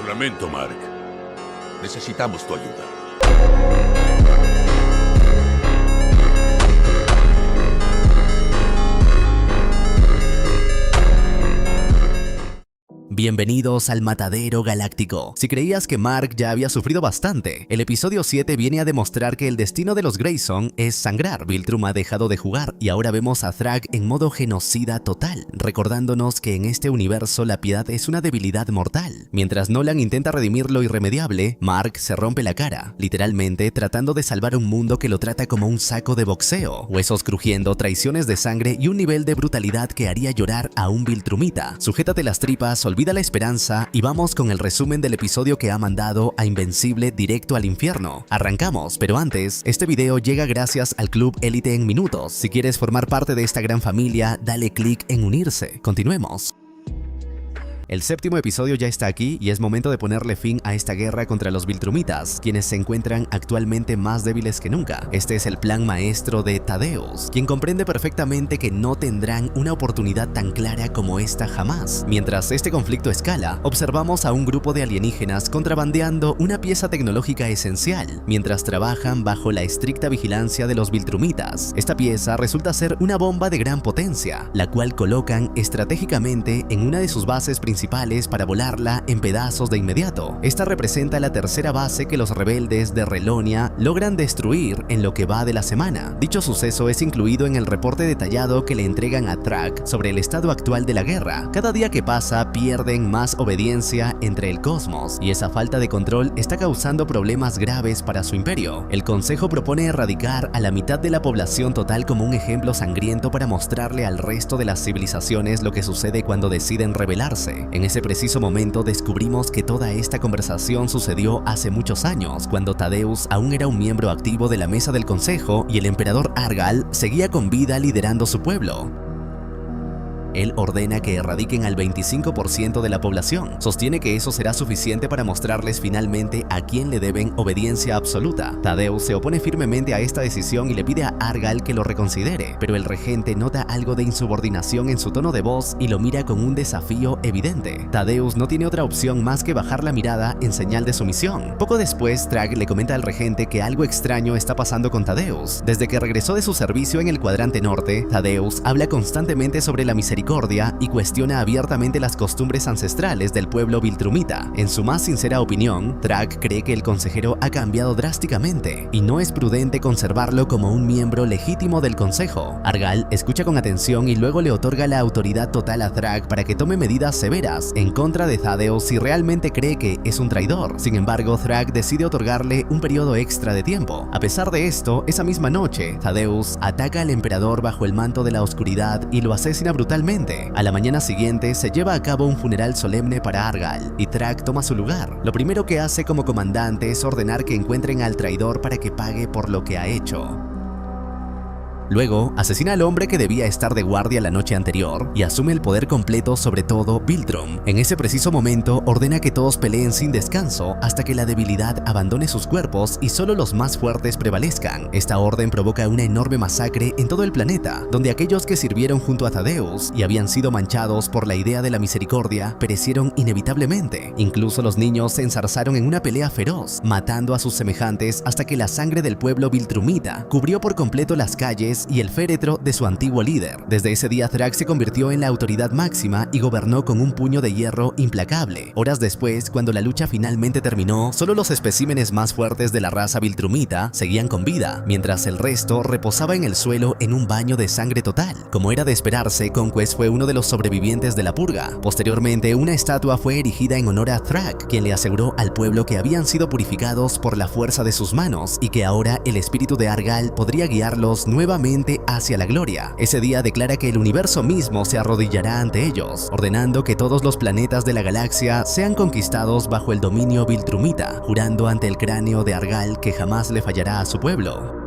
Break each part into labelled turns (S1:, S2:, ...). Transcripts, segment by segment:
S1: lamento, Mark. Necesitamos tu ayuda.
S2: Bienvenidos al Matadero Galáctico. Si creías que Mark ya había sufrido bastante, el episodio 7 viene a demostrar que el destino de los Grayson es sangrar. Viltrum ha dejado de jugar y ahora vemos a Thrag en modo genocida total, recordándonos que en este universo la piedad es una debilidad mortal. Mientras Nolan intenta redimir lo irremediable, Mark se rompe la cara, literalmente tratando de salvar un mundo que lo trata como un saco de boxeo, huesos crujiendo, traiciones de sangre y un nivel de brutalidad que haría llorar a un Viltrumita. Sujétate las tripas, olvida la esperanza y vamos con el resumen del episodio que ha mandado a Invencible directo al infierno. Arrancamos, pero antes, este video llega gracias al Club Élite en Minutos. Si quieres formar parte de esta gran familia, dale clic en unirse. Continuemos. El séptimo episodio ya está aquí y es momento de ponerle fin a esta guerra contra los Viltrumitas, quienes se encuentran actualmente más débiles que nunca. Este es el plan maestro de Thaddeus, quien comprende perfectamente que no tendrán una oportunidad tan clara como esta jamás. Mientras este conflicto escala, observamos a un grupo de alienígenas contrabandeando una pieza tecnológica esencial, mientras trabajan bajo la estricta vigilancia de los Viltrumitas. Esta pieza resulta ser una bomba de gran potencia, la cual colocan estratégicamente en una de sus bases principales para volarla en pedazos de inmediato. Esta representa la tercera base que los rebeldes de Relonia logran destruir en lo que va de la semana. Dicho suceso es incluido en el reporte detallado que le entregan a Thrag sobre el estado actual de la guerra. Cada día que pasa pierden más obediencia entre el cosmos y esa falta de control está causando problemas graves para su imperio. El Consejo propone erradicar a la mitad de la población total como un ejemplo sangriento para mostrarle al resto de las civilizaciones lo que sucede cuando deciden rebelarse. En ese preciso momento descubrimos que toda esta conversación sucedió hace muchos años, cuando Thaddeus aún era un miembro activo de la mesa del consejo y el emperador Argal seguía con vida liderando su pueblo. Él ordena que erradiquen al 25% de la población. Sostiene que eso será suficiente para mostrarles finalmente a quién le deben obediencia absoluta. Thaddeus se opone firmemente a esta decisión y le pide a Argal que lo reconsidere, pero el regente nota algo de insubordinación en su tono de voz y lo mira con un desafío evidente. Thaddeus no tiene otra opción más que bajar la mirada en señal de sumisión. Poco después, Thrag le comenta al regente que algo extraño está pasando con Thaddeus. Desde que regresó de su servicio en el cuadrante norte, Thaddeus habla constantemente sobre la misericordia y cuestiona abiertamente las costumbres ancestrales del pueblo Viltrumita. En su más sincera opinión, Thrag cree que el consejero ha cambiado drásticamente y no es prudente conservarlo como un miembro legítimo del consejo. Argal escucha con atención y luego le otorga la autoridad total a Thrag para que tome medidas severas en contra de Thaddeus si realmente cree que es un traidor. Sin embargo, Thrag decide otorgarle un periodo extra de tiempo. A pesar de esto, esa misma noche, Thaddeus ataca al emperador bajo el manto de la oscuridad y lo asesina brutalmente. A la mañana siguiente se lleva a cabo un funeral solemne para Argal y Thrag toma su lugar. Lo primero que hace como comandante es ordenar que encuentren al traidor para que pague por lo que ha hecho. Luego, asesina al hombre que debía estar de guardia la noche anterior y asume el poder completo sobre todo Viltrum. En ese preciso momento, ordena que todos peleen sin descanso hasta que la debilidad abandone sus cuerpos y solo los más fuertes prevalezcan. Esta orden provoca una enorme masacre en todo el planeta, donde aquellos que sirvieron junto a Thaddeus y habían sido manchados por la idea de la misericordia perecieron inevitablemente. Incluso los niños se enzarzaron en una pelea feroz, matando a sus semejantes hasta que la sangre del pueblo Viltrumita cubrió por completo las calles y el féretro de su antiguo líder. Desde ese día, Thrag se convirtió en la autoridad máxima y gobernó con un puño de hierro implacable. Horas después, cuando la lucha finalmente terminó, solo los especímenes más fuertes de la raza Viltrumita seguían con vida, mientras el resto reposaba en el suelo en un baño de sangre total. Como era de esperarse, Conquest fue uno de los sobrevivientes de la purga. Posteriormente, una estatua fue erigida en honor a Thrag, quien le aseguró al pueblo que habían sido purificados por la fuerza de sus manos y que ahora el espíritu de Argal podría guiarlos nuevamente hacia la gloria. Ese día declara que el universo mismo se arrodillará ante ellos, ordenando que todos los planetas de la galaxia sean conquistados bajo el dominio Viltrumita, jurando ante el cráneo de Argal que jamás le fallará a su pueblo.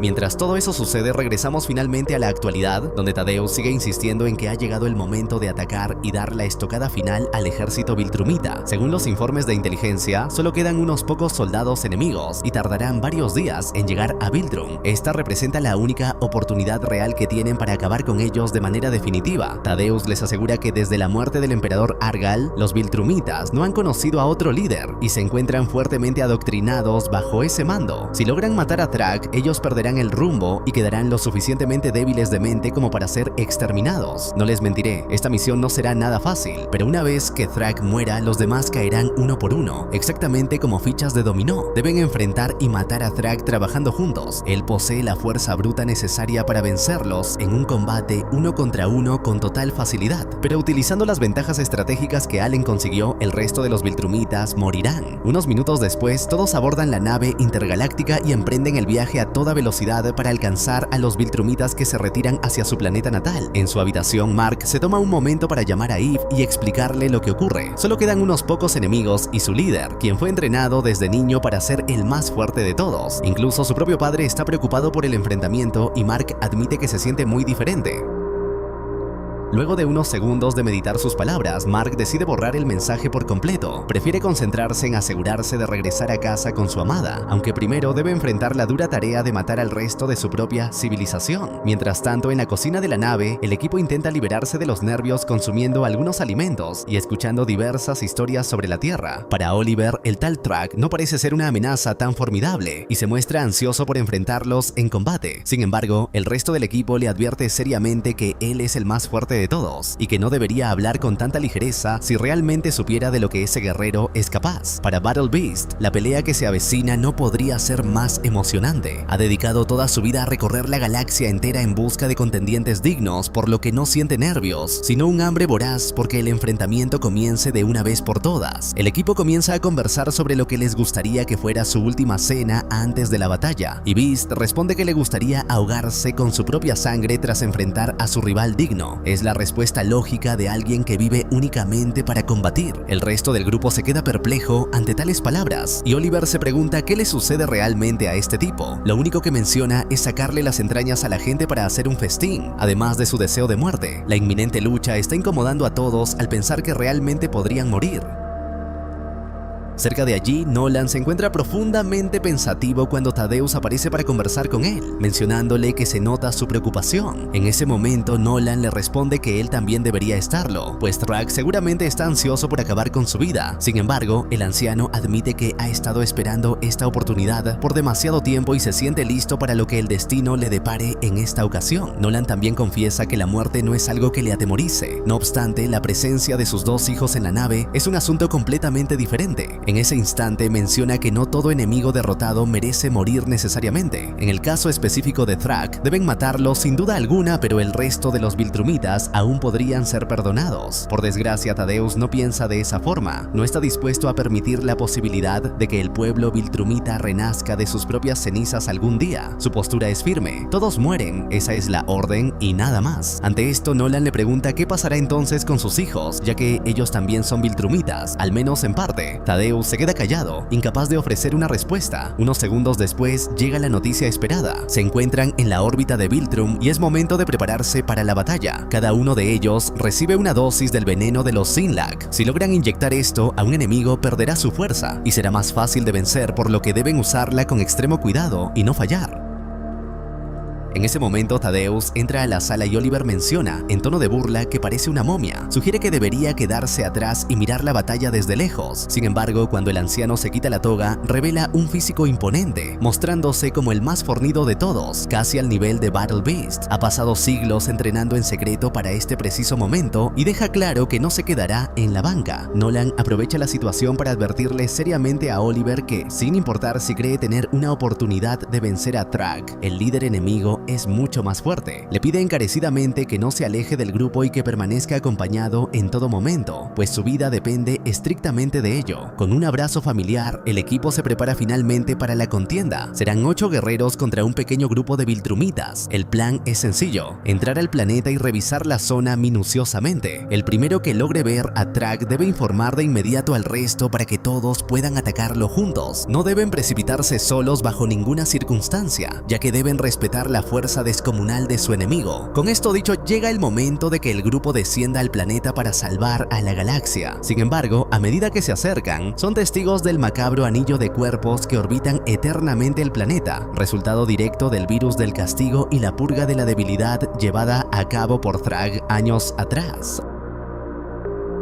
S2: Mientras todo eso sucede, regresamos finalmente a la actualidad, donde Thaddeus sigue insistiendo en que ha llegado el momento de atacar y dar la estocada final al ejército viltrumita. Según los informes de inteligencia, solo quedan unos pocos soldados enemigos y tardarán varios días en llegar a Viltrum. Esta representa la única oportunidad real que tienen para acabar con ellos de manera definitiva. Thaddeus les asegura que desde la muerte del emperador Argal, los viltrumitas no han conocido a otro líder y se encuentran fuertemente adoctrinados bajo ese mando. Si logran matar a Thrag, ellos perderán el rumbo y quedarán lo suficientemente débiles de mente como para ser exterminados. No les mentiré, esta misión no será nada fácil, pero una vez que Thrag muera, los demás caerán uno por uno, exactamente como fichas de dominó. Deben enfrentar y matar a Thrag trabajando juntos. Él posee la fuerza bruta necesaria para vencerlos en un combate uno contra uno con total facilidad, pero utilizando las ventajas estratégicas que Allen consiguió, el resto de los viltrumitas morirán. Unos minutos después, todos abordan la nave intergaláctica y emprenden el viaje a toda velocidad para alcanzar a los viltrumitas que se retiran hacia su planeta natal. En su habitación, Mark se toma un momento para llamar a Eve y explicarle lo que ocurre. Solo quedan unos pocos enemigos y su líder, quien fue entrenado desde niño para ser el más fuerte de todos. Incluso su propio padre está preocupado por el enfrentamiento y Mark admite que se siente muy diferente. Luego de unos segundos de meditar sus palabras, Mark decide borrar el mensaje por completo. Prefiere concentrarse en asegurarse de regresar a casa con su amada, aunque primero debe enfrentar la dura tarea de matar al resto de su propia civilización. Mientras tanto, en la cocina de la nave, el equipo intenta liberarse de los nervios consumiendo algunos alimentos y escuchando diversas historias sobre la Tierra. Para Oliver, el tal Thrag no parece ser una amenaza tan formidable y se muestra ansioso por enfrentarlos en combate. Sin embargo, el resto del equipo le advierte seriamente que él es el más fuerte de todos y que no debería hablar con tanta ligereza si realmente supiera de lo que ese guerrero es capaz. Para Battle Beast, la pelea que se avecina no podría ser más emocionante. Ha dedicado toda su vida a recorrer la galaxia entera en busca de contendientes dignos, por lo que no siente nervios, sino un hambre voraz porque el enfrentamiento comience de una vez por todas. El equipo comienza a conversar sobre lo que les gustaría que fuera su última cena antes de la batalla, y Beast responde que le gustaría ahogarse con su propia sangre tras enfrentar a su rival digno. Es la respuesta lógica de alguien que vive únicamente para combatir. El resto del grupo se queda perplejo ante tales palabras y Oliver se pregunta qué le sucede realmente a este tipo. Lo único que menciona es sacarle las entrañas a la gente para hacer un festín, además de su deseo de muerte. La inminente lucha está incomodando a todos al pensar que realmente podrían morir. Cerca de allí, Nolan se encuentra profundamente pensativo cuando Thaddeus aparece para conversar con él, mencionándole que se nota su preocupación. En ese momento, Nolan le responde que él también debería estarlo, pues Thrag seguramente está ansioso por acabar con su vida. Sin embargo, el anciano admite que ha estado esperando esta oportunidad por demasiado tiempo y se siente listo para lo que el destino le depare en esta ocasión. Nolan también confiesa que la muerte no es algo que le atemorice. No obstante, la presencia de sus dos hijos en la nave es un asunto completamente diferente. En ese instante menciona que no todo enemigo derrotado merece morir necesariamente. En el caso específico de Thrag, deben matarlo sin duda alguna, pero el resto de los viltrumitas aún podrían ser perdonados. Por desgracia, Thaddeus no piensa de esa forma. No está dispuesto a permitir la posibilidad de que el pueblo viltrumita renazca de sus propias cenizas algún día. Su postura es firme. Todos mueren, esa es la orden y nada más. Ante esto, Nolan le pregunta qué pasará entonces con sus hijos, ya que ellos también son viltrumitas, al menos en parte. Thaddeus se queda callado, incapaz de ofrecer una respuesta. Unos segundos después llega la noticia esperada. Se encuentran en la órbita de Viltrum y es momento de prepararse para la batalla. Cada uno de ellos recibe una dosis del veneno de los Sinlag. Si logran inyectar esto a un enemigo, perderá su fuerza y será más fácil de vencer, por lo que deben usarla con extremo cuidado y no fallar. En ese momento, Thaddeus entra a la sala y Oliver menciona, en tono de burla, que parece una momia. Sugiere que debería quedarse atrás y mirar la batalla desde lejos. Sin embargo, cuando el anciano se quita la toga, revela un físico imponente, mostrándose como el más fornido de todos, casi al nivel de Battle Beast. Ha pasado siglos entrenando en secreto para este preciso momento y deja claro que no se quedará en la banca. Nolan aprovecha la situación para advertirle seriamente a Oliver que, sin importar si cree tener una oportunidad de vencer a Thrag, el líder enemigo es mucho más fuerte. Le pide encarecidamente que no se aleje del grupo y que permanezca acompañado en todo momento, pues su vida depende estrictamente de ello. Con un abrazo familiar, el equipo se prepara finalmente para la contienda. Serán 8 guerreros contra un pequeño grupo de Viltrumitas. El plan es sencillo: entrar al planeta y revisar la zona minuciosamente. El primero que logre ver a Thrag debe informar de inmediato al resto para que todos puedan atacarlo juntos. No deben precipitarse solos bajo ninguna circunstancia, ya que deben respetar la fuerza descomunal de su enemigo. Con esto dicho, llega el momento de que el grupo descienda al planeta para salvar a la galaxia. Sin embargo, a medida que se acercan, son testigos del macabro anillo de cuerpos que orbitan eternamente el planeta, resultado directo del virus del castigo y la purga de la debilidad llevada a cabo por Thrag años atrás.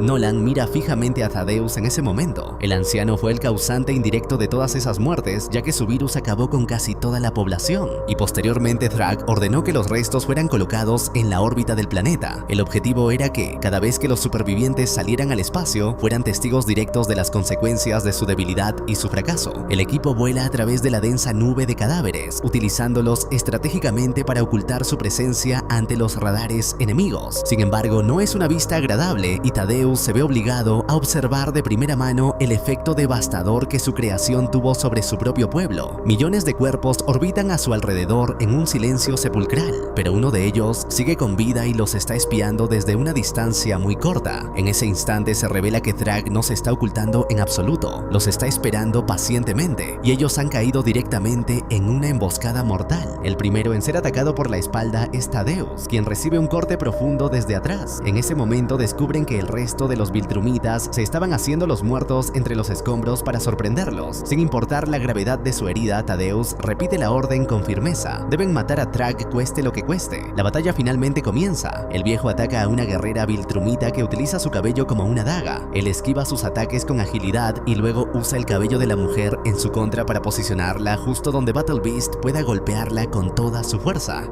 S2: Nolan mira fijamente a Thaddeus en ese momento. El anciano fue el causante indirecto de todas esas muertes, ya que su virus acabó con casi toda la población, y posteriormente Thrag ordenó que los restos fueran colocados en la órbita del planeta. El objetivo era que, cada vez que los supervivientes salieran al espacio, fueran testigos directos de las consecuencias de su debilidad y su fracaso. El equipo vuela a través de la densa nube de cadáveres, utilizándolos estratégicamente para ocultar su presencia ante los radares enemigos. Sin embargo, no es una vista agradable y Thaddeus se ve obligado a observar de primera mano el efecto devastador que su creación tuvo sobre su propio pueblo. Millones de cuerpos orbitan a su alrededor en un silencio sepulcral, pero uno de ellos sigue con vida y los está espiando desde una distancia muy corta. En ese instante se revela que Thrag no se está ocultando en absoluto, los está esperando pacientemente, y ellos han caído directamente en una emboscada mortal. El primero en ser atacado por la espalda es Thaddeus, quien recibe un corte profundo desde atrás. En ese momento descubren que el resto de los Viltrumitas se estaban haciendo los muertos entre los escombros para sorprenderlos. Sin importar la gravedad de su herida, Thaddeus repite la orden con firmeza: deben matar a Thrag cueste lo que cueste. La batalla finalmente comienza. El viejo ataca a una guerrera Viltrumita que utiliza su cabello como una daga. Él esquiva sus ataques con agilidad y luego usa el cabello de la mujer en su contra para posicionarla justo donde Battle Beast pueda golpearla con toda su fuerza.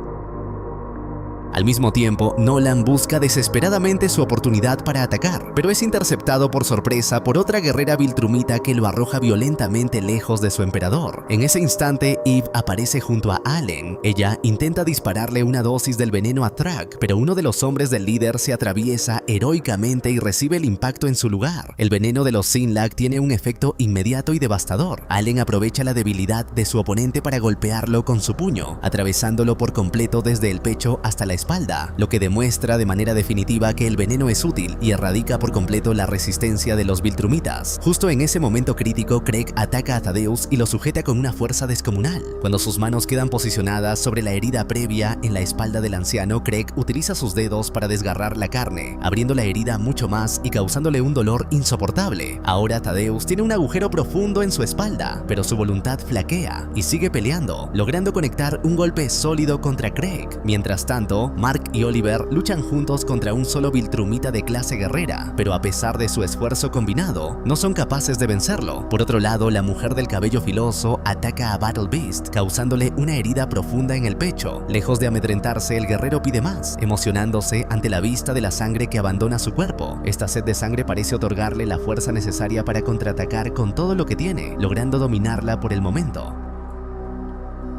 S2: Al mismo tiempo, Nolan busca desesperadamente su oportunidad para atacar, pero es interceptado por sorpresa por otra guerrera Viltrumita que lo arroja violentamente lejos de su emperador. En ese instante, Eve aparece junto a Allen. Ella intenta dispararle una dosis del veneno a Thrag, pero uno de los hombres del líder se atraviesa heroicamente y recibe el impacto en su lugar. El veneno de los Sinlag tiene un efecto inmediato y devastador. Allen aprovecha la debilidad de su oponente para golpearlo con su puño, atravesándolo por completo desde el pecho hasta la espalda, lo que demuestra de manera definitiva que el veneno es útil y erradica por completo la resistencia de los Viltrumitas. Justo en ese momento crítico, Craig ataca a Thaddeus y lo sujeta con una fuerza descomunal. Cuando sus manos quedan posicionadas sobre la herida previa en la espalda del anciano, Craig utiliza sus dedos para desgarrar la carne, abriendo la herida mucho más y causándole un dolor insoportable. Ahora Thaddeus tiene un agujero profundo en su espalda, pero su voluntad flaquea y sigue peleando, logrando conectar un golpe sólido contra Craig. Mientras tanto, Mark y Oliver luchan juntos contra un solo Viltrumita de clase guerrera, pero a pesar de su esfuerzo combinado, no son capaces de vencerlo. Por otro lado, la mujer del cabello filoso ataca a Battle Beast, causándole una herida profunda en el pecho. Lejos de amedrentarse, el guerrero pide más, emocionándose ante la vista de la sangre que abandona su cuerpo. Esta sed de sangre parece otorgarle la fuerza necesaria para contraatacar con todo lo que tiene, logrando dominarla por el momento.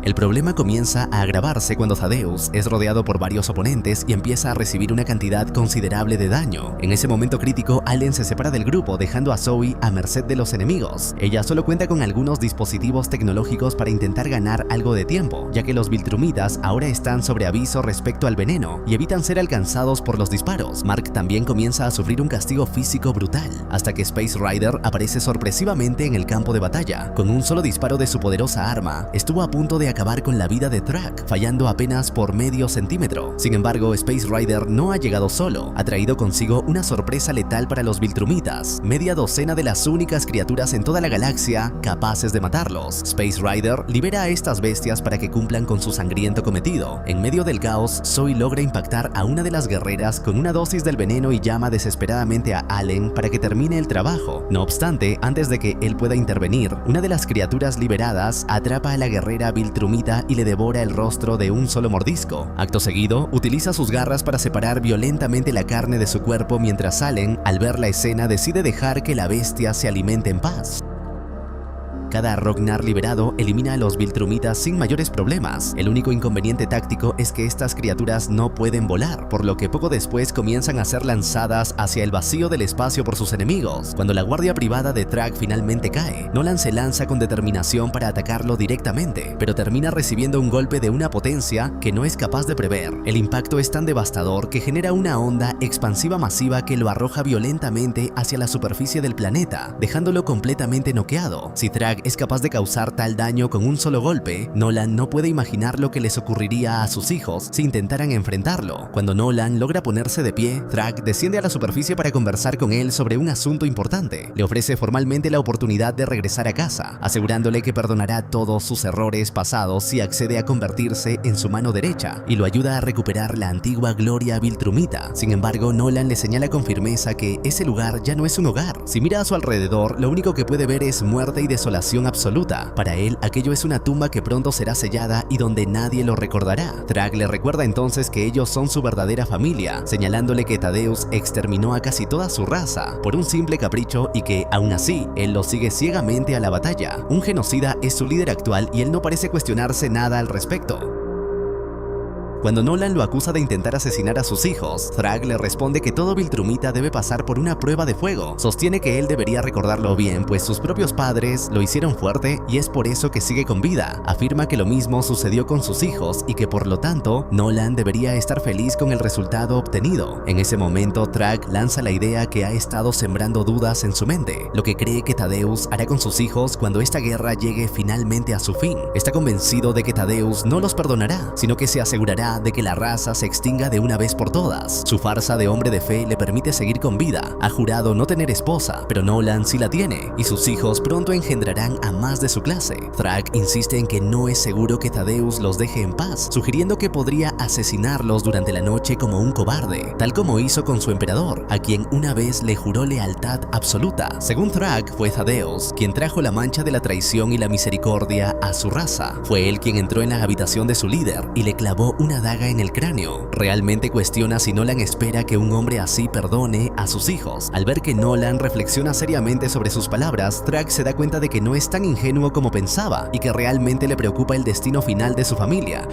S2: El problema comienza a agravarse cuando Thaddeus es rodeado por varios oponentes y empieza a recibir una cantidad considerable de daño. En ese momento crítico, Allen se separa del grupo, dejando a Zoe a merced de los enemigos. Ella solo cuenta con algunos dispositivos tecnológicos para intentar ganar algo de tiempo, ya que los Viltrumitas ahora están sobre aviso respecto al veneno y evitan ser alcanzados por los disparos. Mark también comienza a sufrir un castigo físico brutal, hasta que Space Rider aparece sorpresivamente en el campo de batalla. Con un solo disparo de su poderosa arma, estuvo a punto de acabar con la vida de Thrag, fallando apenas por medio centímetro. Sin embargo, Space Rider no ha llegado solo, ha traído consigo una sorpresa letal para los Viltrumitas, media docena de las únicas criaturas en toda la galaxia capaces de matarlos. Space Rider libera a estas bestias para que cumplan con su sangriento cometido. En medio del caos, Zoe logra impactar a una de las guerreras con una dosis del veneno y llama desesperadamente a Allen para que termine el trabajo. No obstante, antes de que él pueda intervenir, una de las criaturas liberadas atrapa a la guerrera Viltrumita y le devora el rostro de un solo mordisco. Acto seguido, utiliza sus garras para separar violentamente la carne de su cuerpo mientras Allen, al ver la escena, decide dejar que la bestia se alimente en paz. Cada Rognar liberado elimina a los Viltrumitas sin mayores problemas. El único inconveniente táctico es que estas criaturas no pueden volar, por lo que poco después comienzan a ser lanzadas hacia el vacío del espacio por sus enemigos. Cuando la guardia privada de Thrag finalmente cae, Nolan se lanza con determinación para atacarlo directamente, pero termina recibiendo un golpe de una potencia que no es capaz de prever. El impacto es tan devastador que genera una onda expansiva masiva que lo arroja violentamente hacia la superficie del planeta, dejándolo completamente noqueado. Si Thrag es capaz de causar tal daño con un solo golpe, Nolan no puede imaginar lo que les ocurriría a sus hijos si intentaran enfrentarlo. Cuando Nolan logra ponerse de pie, Thrag desciende a la superficie para conversar con él sobre un asunto importante. Le ofrece formalmente la oportunidad de regresar a casa, asegurándole que perdonará todos sus errores pasados si accede a convertirse en su mano derecha y lo ayuda a recuperar la antigua gloria viltrumita. Sin embargo, Nolan le señala con firmeza que ese lugar ya no es un hogar. Si mira a su alrededor, lo único que puede ver es muerte y desolación absoluta. Para él, aquello es una tumba que pronto será sellada y donde nadie lo recordará. Thrag le recuerda entonces que ellos son su verdadera familia, señalándole que Thaddeus exterminó a casi toda su raza por un simple capricho y que, aún así, él lo sigue ciegamente a la batalla. Un genocida es su líder actual y él no parece cuestionarse nada al respecto. Cuando Nolan lo acusa de intentar asesinar a sus hijos, Thrag le responde que todo Viltrumita debe pasar por una prueba de fuego. Sostiene que él debería recordarlo bien, pues sus propios padres lo hicieron fuerte y es por eso que sigue con vida. Afirma que lo mismo sucedió con sus hijos y que por lo tanto, Nolan debería estar feliz con el resultado obtenido. En ese momento, Thrag lanza la idea que ha estado sembrando dudas en su mente, lo que cree que Thaddeus hará con sus hijos cuando esta guerra llegue finalmente a su fin. Está convencido de que Thaddeus no los perdonará, sino que se asegurará de que la raza se extinga de una vez por todas. Su farsa de hombre de fe le permite seguir con vida. Ha jurado no tener esposa, pero Nolan sí la tiene, y sus hijos pronto engendrarán a más de su clase. Thrag insiste en que no es seguro que Thaddeus los deje en paz, sugiriendo que podría asesinarlos durante la noche como un cobarde, tal como hizo con su emperador, a quien una vez le juró lealtad absoluta. Según Thrag, fue Thaddeus quien trajo la mancha de la traición y la misericordia a su raza. Fue él quien entró en la habitación de su líder y le clavó una daga en el cráneo. Realmente cuestiona si Nolan espera que un hombre así perdone a sus hijos. Al ver que Nolan reflexiona seriamente sobre sus palabras, Thrag se da cuenta de que no es tan ingenuo como pensaba y que realmente le preocupa el destino final de su familia.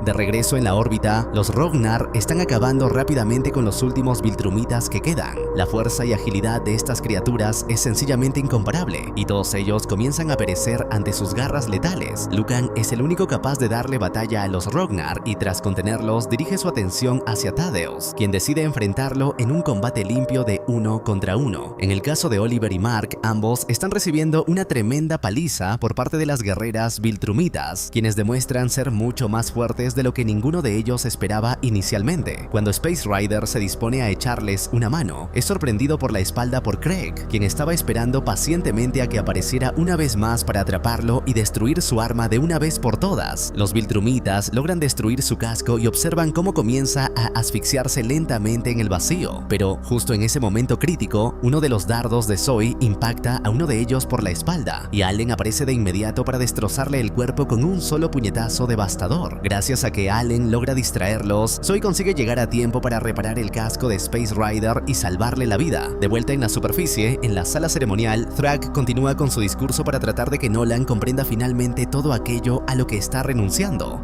S2: De regreso en la órbita, los Rognar están acabando rápidamente con los últimos Viltrumitas que quedan. La fuerza y agilidad de estas criaturas es sencillamente incomparable, y todos ellos comienzan a perecer ante sus garras letales. Lucan es el único capaz de darle batalla a los Rognar y tras contenerlos dirige su atención hacia Thaddeus, quien decide enfrentarlo en un combate limpio de 1 contra 1. En el caso de Oliver y Mark, ambos están recibiendo una tremenda paliza por parte de las guerreras Viltrumitas, quienes demuestran ser mucho más fuertes de lo que ninguno de ellos esperaba inicialmente. Cuando Space Rider se dispone a echarles una mano, es sorprendido por la espalda por Craig, quien estaba esperando pacientemente a que apareciera una vez más para atraparlo y destruir su arma de una vez por todas. Los Viltrumitas logran destruir su casco y observan cómo comienza a asfixiarse lentamente en el vacío, pero justo en ese momento crítico, uno de los dardos de Zoe impacta a uno de ellos por la espalda y Allen aparece de inmediato para destrozarle el cuerpo con un solo puñetazo devastador. Gracias a que Allen logra distraerlos, Zoe consigue llegar a tiempo para reparar el casco de Space Rider y salvarle la vida. De vuelta en la superficie, en la sala ceremonial, Thrag continúa con su discurso para tratar de que Nolan comprenda finalmente todo aquello a lo que está renunciando.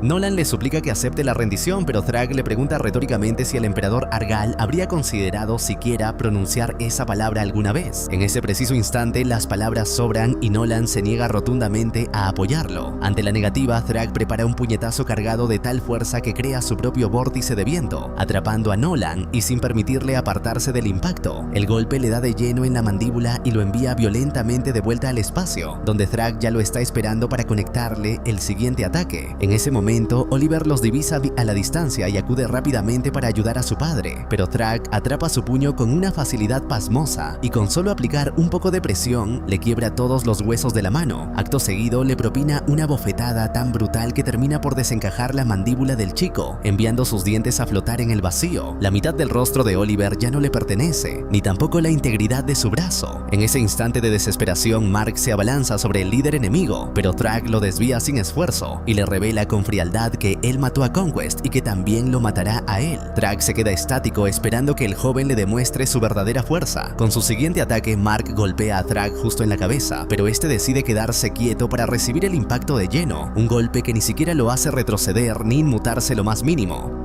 S2: Nolan le suplica que acepte la rendición, pero Thrag le pregunta retóricamente si el emperador Argal habría considerado siquiera pronunciar esa palabra alguna vez. En ese preciso instante, las palabras sobran y Nolan se niega rotundamente a apoyarlo. Ante la negativa, Thrag prepara un puñetazo cargado de tal fuerza que crea su propio vórtice de viento, atrapando a Nolan y sin permitirle apartarse del impacto. El golpe le da de lleno en la mandíbula y lo envía violentamente de vuelta al espacio, donde Thrag ya lo está esperando para conectarle el siguiente ataque. En ese momento, Oliver los divisa a la distancia y acude rápidamente para ayudar a su padre, pero Thrag atrapa su puño con una facilidad pasmosa y con solo aplicar un poco de presión le quiebra todos los huesos de la mano. Acto seguido le propina una bofetada tan brutal que termina por desencajar la mandíbula del chico, enviando sus dientes a flotar en el vacío. La mitad del rostro de Oliver ya no le pertenece, ni tampoco la integridad de su brazo. En ese instante de desesperación, Mark se abalanza sobre el líder enemigo, pero Thrag lo desvía sin esfuerzo y le revela con frialdad frialdad que él mató a Conquest y que también lo matará a él. Thrag se queda estático esperando que el joven le demuestre su verdadera fuerza. Con su siguiente ataque, Mark golpea a Thrag justo en la cabeza, pero este decide quedarse quieto para recibir el impacto de lleno, un golpe que ni siquiera lo hace retroceder ni inmutarse lo más mínimo.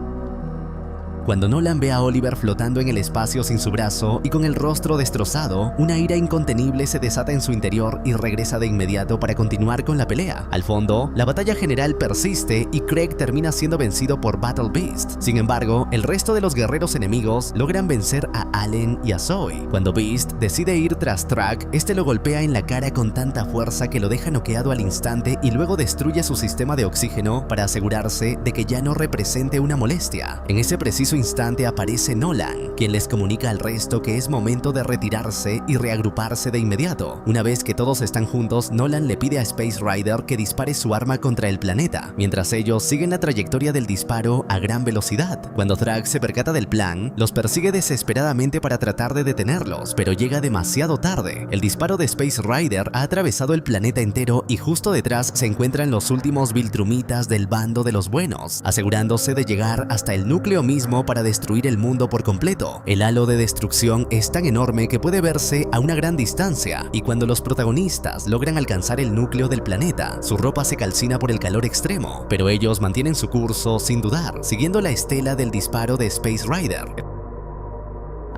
S2: Cuando Nolan ve a Oliver flotando en el espacio sin su brazo y con el rostro destrozado, una ira incontenible se desata en su interior y regresa de inmediato para continuar con la pelea. Al fondo, la batalla general persiste y Craig termina siendo vencido por Battle Beast. Sin embargo, el resto de los guerreros enemigos logran vencer a Allen y a Zoe. Cuando Beast decide ir tras Thrag, este lo golpea en la cara con tanta fuerza que lo deja noqueado al instante y luego destruye su sistema de oxígeno para asegurarse de que ya no represente una molestia. En ese preciso instante aparece Nolan, quien les comunica al resto que es momento de retirarse y reagruparse de inmediato. Una vez que todos están juntos, Nolan le pide a Space Rider que dispare su arma contra el planeta, mientras ellos siguen la trayectoria del disparo a gran velocidad. Cuando Thrag se percata del plan, los persigue desesperadamente para tratar de detenerlos, pero llega demasiado tarde. El disparo de Space Rider ha atravesado el planeta entero y justo detrás se encuentran los últimos Viltrumitas del bando de los buenos, asegurándose de llegar hasta el núcleo mismo para destruir el mundo por completo. El halo de destrucción es tan enorme que puede verse a una gran distancia, y cuando los protagonistas logran alcanzar el núcleo del planeta, su ropa se calcina por el calor extremo, pero ellos mantienen su curso sin dudar, siguiendo la estela del disparo de Space Rider.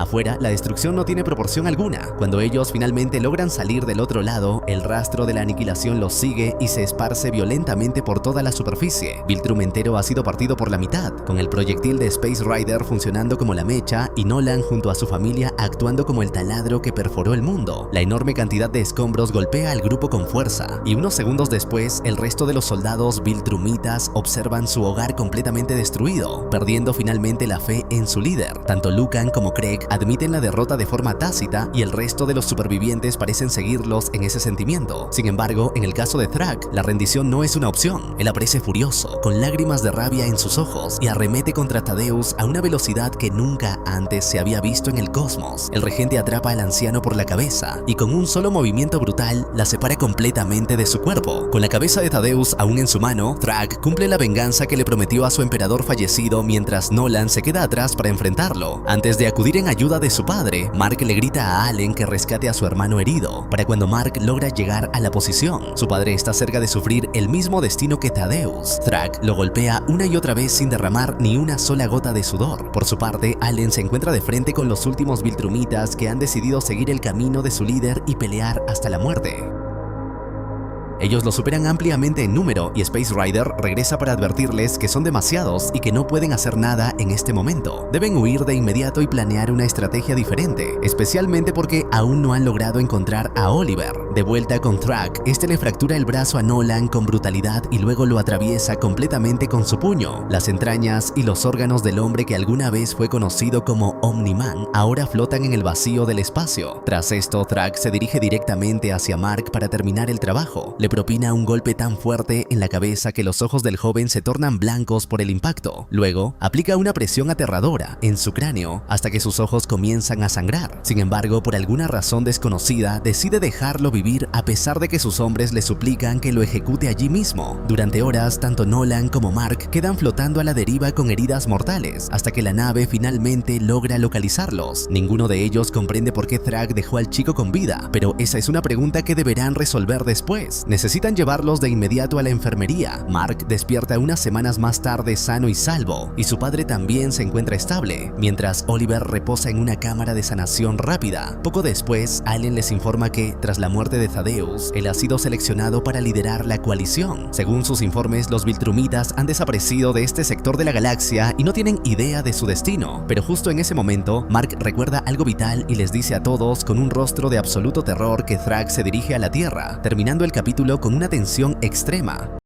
S2: Afuera, la destrucción no tiene proporción alguna. Cuando ellos finalmente logran salir del otro lado, el rastro de la aniquilación los sigue y se esparce violentamente por toda la superficie. Viltrum entero ha sido partido por la mitad, con el proyectil de Space Rider funcionando como la mecha y Nolan junto a su familia actuando como el taladro que perforó el mundo. La enorme cantidad de escombros golpea al grupo con fuerza, y unos segundos después, el resto de los soldados Viltrumitas observan su hogar completamente destruido, perdiendo finalmente la fe en su líder. Tanto Lucan como Craig admiten la derrota de forma tácita y el resto de los supervivientes parecen seguirlos en ese sentimiento. Sin embargo, en el caso de Thrag, la rendición no es una opción. Él aparece furioso, con lágrimas de rabia en sus ojos y arremete contra Thaddeus a una velocidad que nunca antes se había visto en el cosmos. El regente atrapa al anciano por la cabeza y con un solo movimiento brutal la separa completamente de su cuerpo. Con la cabeza de Thaddeus aún en su mano, Thrag cumple la venganza que le prometió a su emperador fallecido mientras Nolan se queda atrás para enfrentarlo. Antes de acudir en ayuda de su padre, Mark le grita a Allen que rescate a su hermano herido. Para cuando Mark logra llegar a la posición, su padre está cerca de sufrir el mismo destino que Thaddeus. Thrag lo golpea una y otra vez sin derramar ni una sola gota de sudor. Por su parte, Allen se encuentra de frente con los últimos Viltrumitas que han decidido seguir el camino de su líder y pelear hasta la muerte. Ellos lo superan ampliamente en número y Space Rider regresa para advertirles que son demasiados y que no pueden hacer nada en este momento. Deben huir de inmediato y planear una estrategia diferente, especialmente porque aún no han logrado encontrar a Oliver. De vuelta con Thrag, este le fractura el brazo a Nolan con brutalidad y luego lo atraviesa completamente con su puño. Las entrañas y los órganos del hombre que alguna vez fue conocido como Omni-Man ahora flotan en el vacío del espacio. Tras esto, Thrag se dirige directamente hacia Mark para terminar el trabajo. Le propina un golpe tan fuerte en la cabeza que los ojos del joven se tornan blancos por el impacto. Luego, aplica una presión aterradora en su cráneo hasta que sus ojos comienzan a sangrar. Sin embargo, por alguna razón desconocida, decide dejarlo vivir a pesar de que sus hombres le suplican que lo ejecute allí mismo. Durante horas, tanto Nolan como Mark quedan flotando a la deriva con heridas mortales, hasta que la nave finalmente logra localizarlos. Ninguno de ellos comprende por qué Thrag dejó al chico con vida, pero esa es una pregunta que deberán resolver después. Necesitan llevarlos de inmediato a la enfermería. Mark despierta unas semanas más tarde sano y salvo, y su padre también se encuentra estable, mientras Oliver reposa en una cámara de sanación rápida. Poco después, Allen les informa que, tras la muerte de Thaddeus, él ha sido seleccionado para liderar la coalición. Según sus informes, los Viltrumitas han desaparecido de este sector de la galaxia y no tienen idea de su destino. Pero justo en ese momento, Mark recuerda algo vital y les dice a todos con un rostro de absoluto terror que Thrag se dirige a la Tierra, terminando el capítulo con una tensión extrema.